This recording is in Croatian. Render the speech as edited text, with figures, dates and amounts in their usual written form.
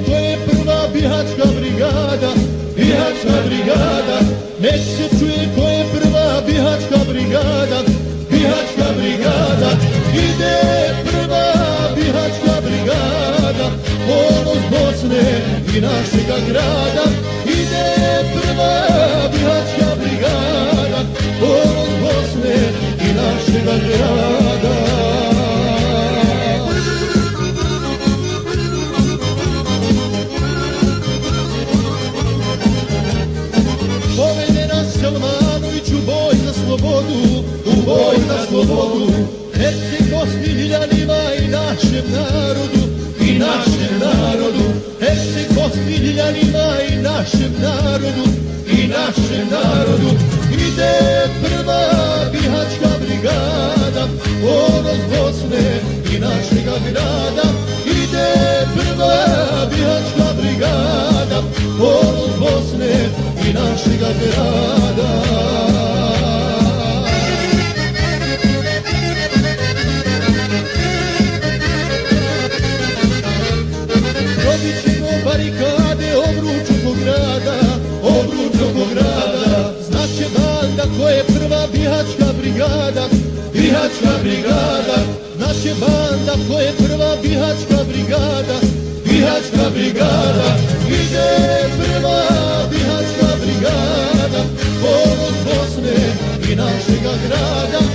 ko je prva bihaćka brigada, bihaćka brigada. Nek se čuje ko je prva bihaćka brigada, bihaćka brigada. Ide prva bihaćka brigada, ponos Bosne i našega grada. Ide prva bihaćka brigada, ponos Bosne i našega grada. Povede nas Selmanović u boj za slobodu, u boj za slobodu. Reci Gostiljanima i našem narodu, i našem narodu. Reci Gostiljanima i našem narodu, i našem narodu. Ide prva bihaćka brigada, ponos Bosne i našega grada. Ide prva bihaćka brigada, ponos Bosne i našega grada. Probit ćemo barikade obručnog grada, obručnog grada. Znaće banda ko je prva bihaćka brigada, bihaćka brigada. Znaće banda ko je prva bihaćka brigada, bihaćka brigada. Ide prva bihaćka brigada, ponos Bosne i našega grada.